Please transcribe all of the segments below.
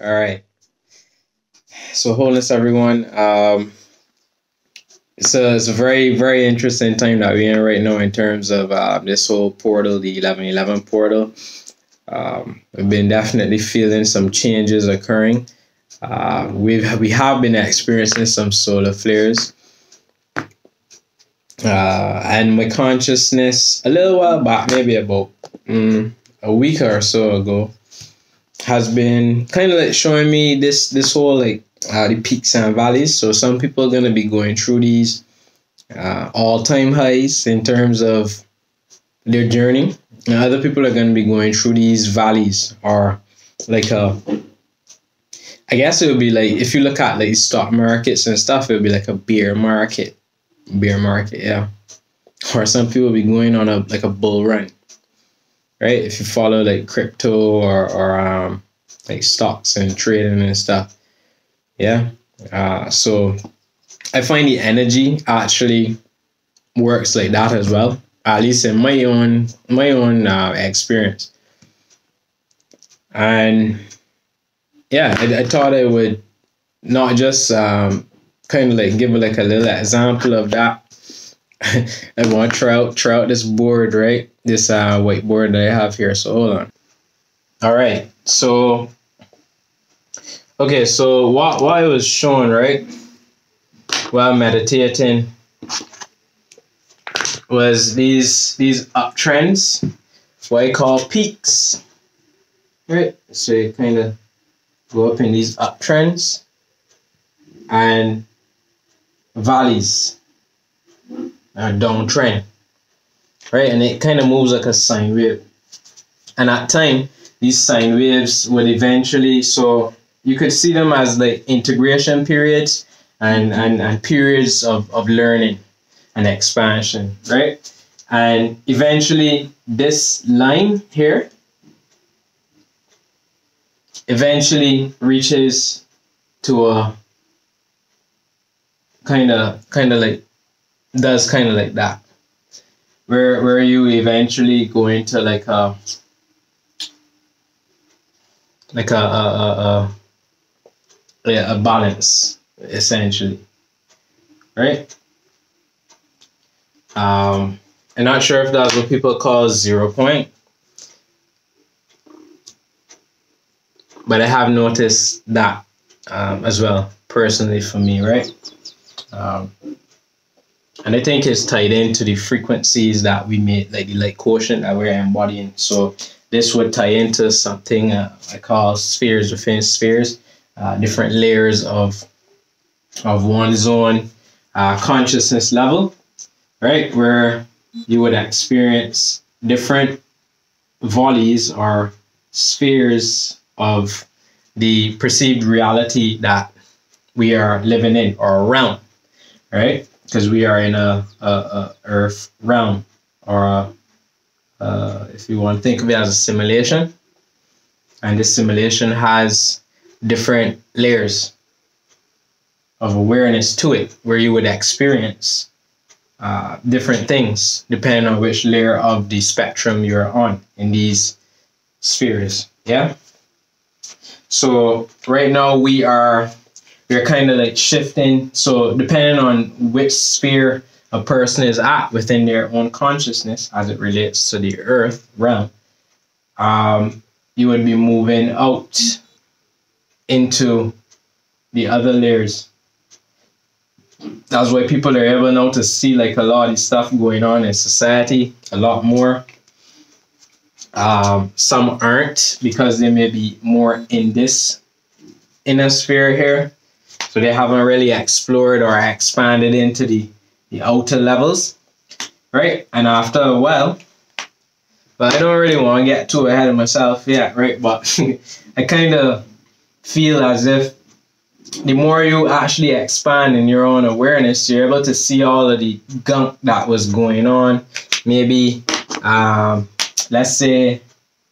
All right. So wholeness, everyone. It's a very very interesting time that we're in right now in terms of this whole portal, the 1111 portal. We've been definitely feeling some changes occurring. We have been experiencing some solar flares. And my consciousness a little while back, maybe about a week or so ago, has been kind of like showing me this whole like the peaks and valleys. So some people are gonna be going through these all-time highs in terms of their journey, and other people are gonna be going through these valleys, or like I guess it would be like, if you look at like stock markets and stuff, it would be like a bear market, yeah. Or some people be going on a bull run, right? If you follow like crypto or like stocks and trading and stuff, yeah. So I find the energy actually works like that as well, at least in my own experience. And yeah, I thought I would not just kind of like give like a little example of that. I want to try out this board, right? This whiteboard that I have here. So hold on. All right. So okay. So what I was showing, right, while meditating, was these uptrends, what I call peaks, right? So you kind of go up in these uptrends and valleys, downtrend, right? And it kind of moves like a sine wave. And at time, these sine waves would eventually, so you could see them as like integration periods and periods of learning and expansion, right? And eventually this line here eventually reaches to a kind of like, does kind of like that, where you eventually go into like a balance, essentially, right? I'm not sure if that's what people call 0 point, but I have noticed that as well, personally, for me, right? And I think it's tied into the frequencies that we made, like the light quotient that we're embodying. So this would tie into something I call spheres within spheres, different layers of one's own consciousness level, right? Where you would experience different volleys or spheres of the perceived reality that we are living in or around, right? Because we are in a earth realm, or if you want to think of it as a simulation, and this simulation has different layers of awareness to it, where you would experience different things depending on which layer of the spectrum you're on in these spheres, yeah. So right now we're kind of like shifting. So depending on which sphere a person is at within their own consciousness as it relates to the earth realm, you would be moving out into the other layers. That's why people are able now to see like a lot of stuff going on in society, a lot more. Some aren't, because they may be more in this inner sphere here, so they haven't really explored or expanded into the outer levels, right? And after a while, but I don't really want to get too ahead of myself yet, right? But I kind of feel as if the more you actually expand in your own awareness, you're able to see all of the gunk that was going on. Maybe let's say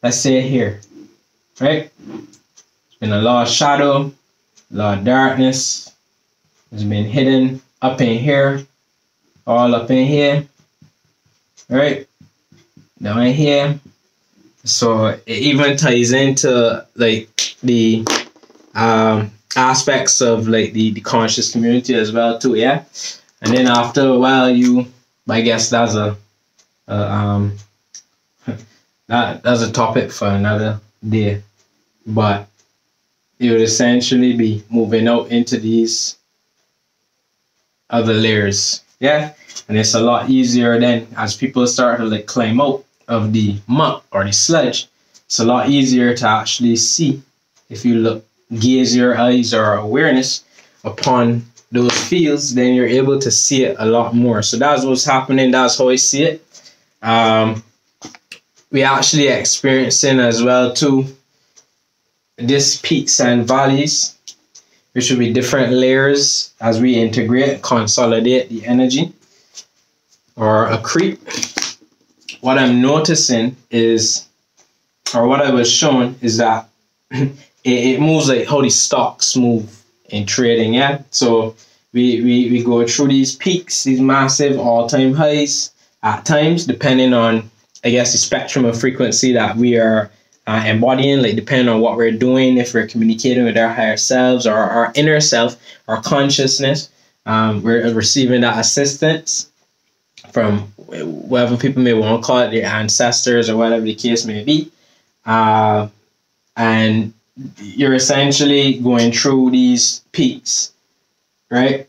here, right? There's been a lot of shadow, a lot of darkness. It's been hidden up in here, all up in here, right? Down here. So it even ties into like the aspects of like the conscious community as well too. Yeah, and then after a while, I guess that's that's a topic for another day. But you would essentially be moving out into these other layers. Yeah, and it's a lot easier then as people start to like climb out of the muck or the sludge. It's a lot easier to actually see if you look, gaze your eyes or awareness upon those fields, then you're able to see it a lot more. So that's what's happening. That's how I see it. We actually experiencing as well too this peaks and valleys, which will be different layers as we integrate, consolidate the energy or accrete. What I'm noticing is, or what I was shown is that it moves like how the stocks move in trading. Yeah, so we go through these peaks, these massive all-time highs at times, depending on, I guess, the spectrum of frequency that we are embodying, like depending on what we're doing, if we're communicating with our higher selves or our inner self, our consciousness, we're receiving that assistance from whatever people may want to call it, their ancestors or whatever the case may be. And you're essentially going through these peaks, right?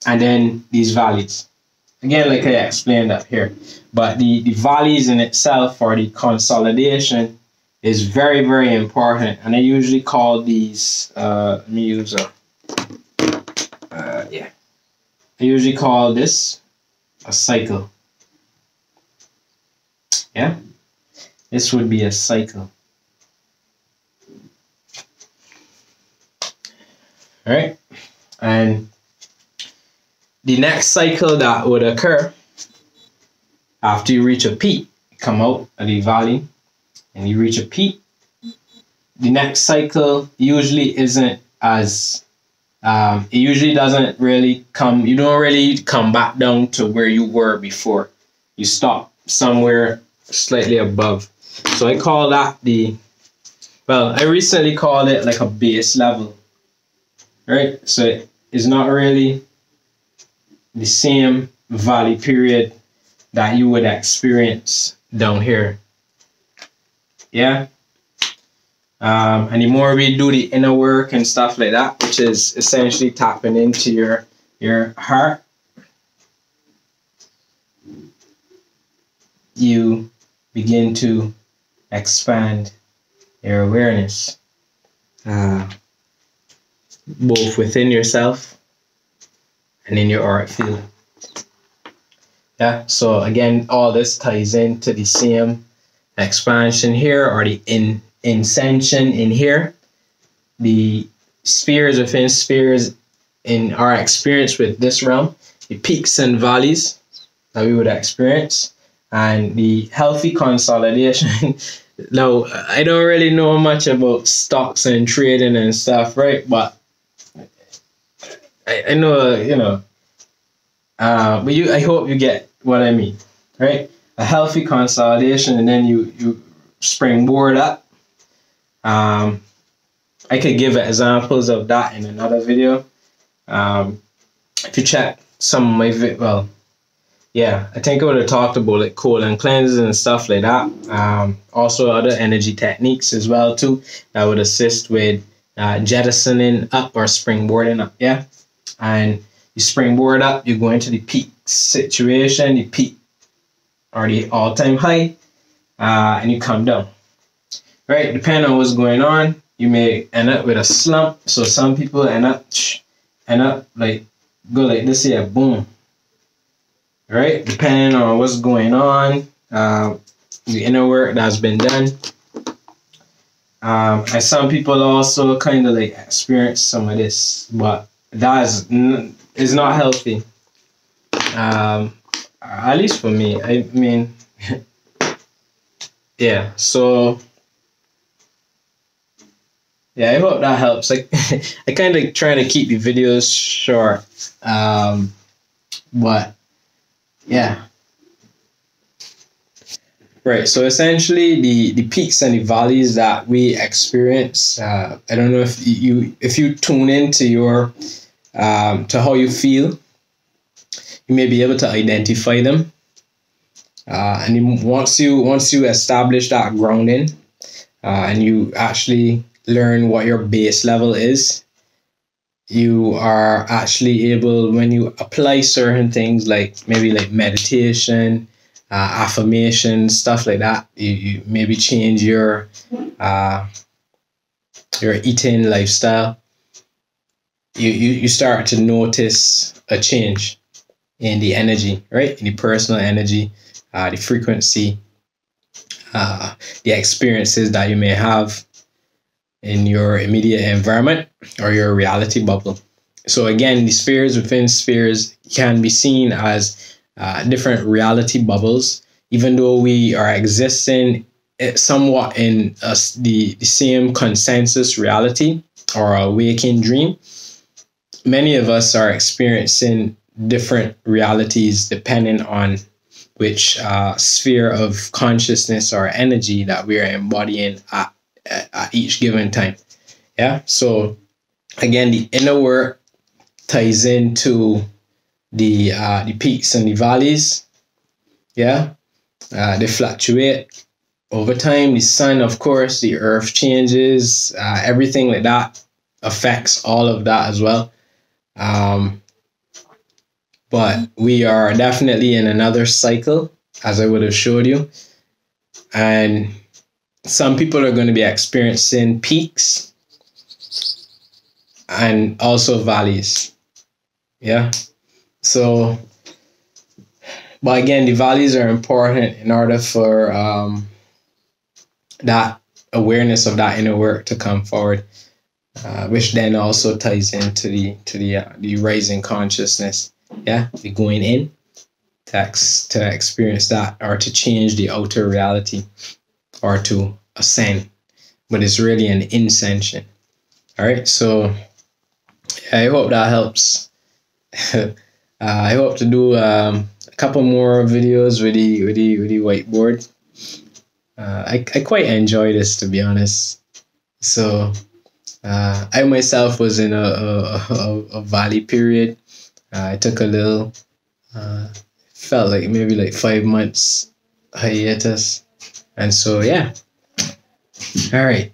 And then these valleys. Again, like I explained up here. But the valleys in itself, or the consolidation, is very, very important. And I usually call these, let me use a, I usually call this a cycle. Yeah, this would be a cycle. All right, and the next cycle that would occur after you reach a peak, you come out of the valley and you reach a peak. The next cycle usually isn't as, it usually doesn't really come, you don't really come back down to where you were before. You stop somewhere slightly above. So I call that I recently called it like a base level. Right? So it's not really the same valley period that you would experience down here. Yeah. And the more we do the inner work and stuff like that, which is essentially tapping into your heart, you begin to expand your awareness, both within yourself and in your auric field. Yeah, so again, all this ties into the same expansion here, or the ascension in here. The spheres within spheres in our experience with this realm, the peaks and valleys that we would experience, and the healthy consolidation. Now, I don't really know much about stocks and trading and stuff, right? But I know, but I hope you get what I mean, right? A healthy consolidation, and then you springboard up. I could give examples of that in another video. If you check some of my I think I would have talked about like colon cleanses and stuff like that. Also other energy techniques as well too that would assist with jettisoning up or springboarding up. Yeah, and you springboard up, you go into the peak situation, the peak or the all-time high, and you come down. Right, depending on what's going on, you may end up with a slump. So some people end up like go like this here, boom. Right, depending on what's going on, the inner work that's been done. And some people also kind of like experience some of this, but that is not healthy. At least for me. I mean, yeah. So yeah, I hope that helps. Like, I kind of trying to keep the videos short, but yeah. Right. So essentially, the peaks and the valleys that we experience. I don't know if you tune into your to how you feel, you may be able to identify them. And then once you establish that grounding, and you actually learn what your base level is, you are actually able, when you apply certain things like maybe like meditation, affirmation, stuff like that, you maybe change your eating lifestyle. You start to notice a change in the energy, right? In the personal energy, the frequency, the experiences that you may have in your immediate environment or your reality bubble. So again, the spheres within spheres can be seen as different reality bubbles, even though we are existing somewhat in the same consensus reality or a waking dream. Many of us are experiencing different realities depending on which sphere of consciousness or energy that we are embodying at each given time. Yeah. So again, the inner work ties into the peaks and the valleys. Yeah. They fluctuate over time. The sun, of course, the earth changes. Everything like that affects all of that as well. But we are definitely in another cycle, as I would have showed you. And some people are going to be experiencing peaks and also valleys. Yeah. So, but again, the valleys are important in order for that awareness of that inner work to come forward, which then also ties into the rising consciousness. Yeah, the going in to experience that, or to change the outer reality, or to ascend, but it's really an ascension. All right, so I hope that helps. I hope to do a couple more videos with the whiteboard. I quite enjoy this, to be honest. So I myself was in a valley period. I took a little, felt like maybe like 5 months hiatus, and so yeah. All right.